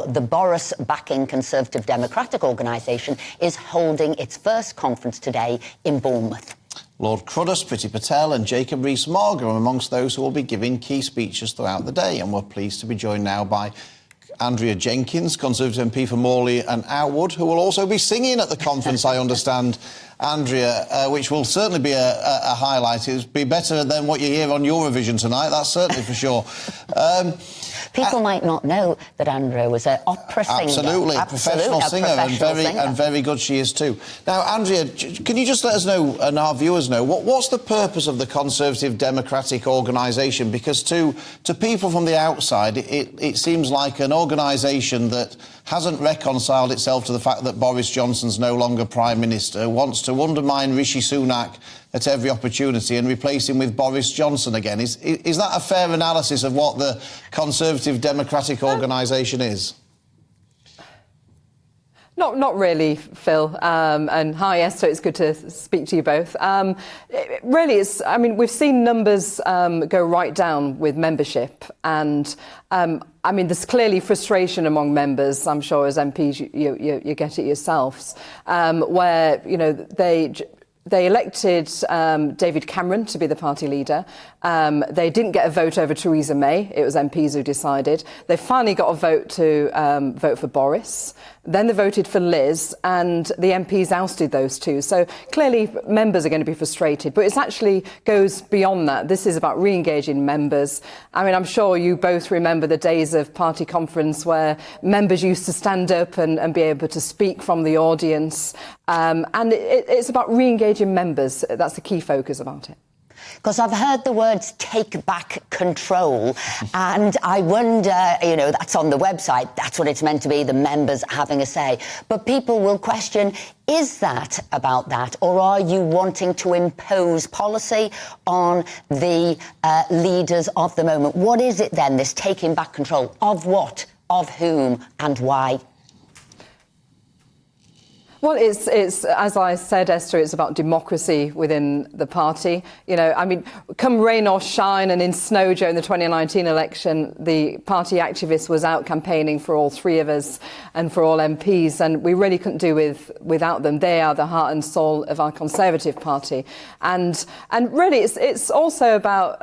the Boris-backing Conservative Democratic organisation is holding its first conference today in Bournemouth. Lord Cruddas, Priti Patel and Jacob Rees-Mogg are amongst those who will be giving key speeches throughout the day, and we're pleased to be joined now by Andrea Jenkyns, Conservative MP for Morley and Outwood, who will also be singing at the conference, I understand, Andrea, which will certainly be a highlight. It'll be better than what you hear on Eurovision tonight, that's certainly for sure. People might not know that Andrea was an opera singer. Absolutely, professional singer, and very good she is too. Now, Andrea, can you just let us know, and our viewers know, what's the purpose of the Conservative Democratic organisation? Because to people from the outside, it seems like an organisation that hasn't reconciled itself to the fact that Boris Johnson's no longer Prime Minister, wants to undermine Rishi Sunak at every opportunity and replace him with Boris Johnson again. Is that a fair analysis of what the Conservative Democratic organisation is? Not really, Phil. And hi, Esther. It's good to speak to you both. Really, it's. I mean, we've seen numbers go right down with membership, and I mean, there's clearly frustration among members. I'm sure as MPs you get it yourselves, where they elected David Cameron to be the party leader. They didn't get a vote over Theresa May. It was MPs who decided. They finally got a vote to vote for Boris. Then they voted for Liz, and the MPs ousted those two. So clearly members are going to be frustrated. But it actually goes beyond that. This is about re-engaging members. I mean, I'm sure you both remember the days of party conference where members used to stand up and be able to speak from the audience. And it's about re-engaging members. That's the key focus about it. Because I've heard the words take back control, and I wonder, that's on the website, that's what it's meant to be, the members having a say. But people will question, is that about that, or are you wanting to impose policy on the leaders of the moment? What is it then, this taking back control? Of what, of whom, and why? Well, it's as I said, Esther, it's about democracy within the party. I mean, come rain or shine, and in snow during the 2019 election, the party activist was out campaigning for all three of us and for all MPs, and we really couldn't do without them. They are the heart and soul of our Conservative Party, and really, it's also about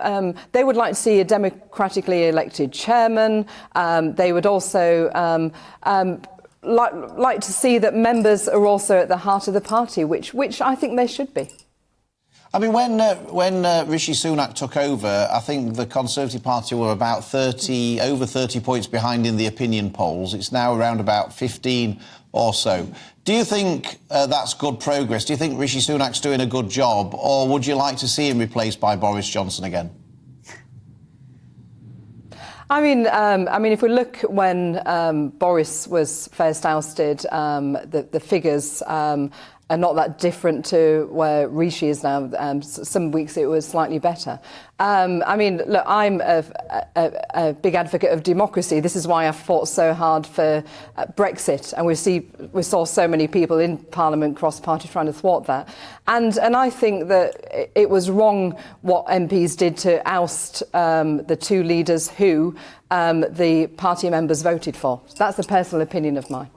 they would like to see a democratically elected chairman. They would also like to see that members are also at the heart of the party, which I think they should be. I mean, when Rishi Sunak took over, I think the Conservative Party were about over 30 points behind in the opinion polls. It's now around about 15 or so. Do you think that's good progress? Do you think Rishi Sunak's doing a good job, or would you like to see him replaced by Boris Johnson again? I mean, if we look when Boris was first ousted, the figures are not that different to where Rishi is now. Some weeks it was slightly better. I mean, look, I'm a big advocate of democracy. This is why I fought so hard for Brexit, and we saw so many people in Parliament cross-party trying to thwart that. And I think that it was wrong what MPs did to oust the two leaders who the party members voted for. That's a personal opinion of mine.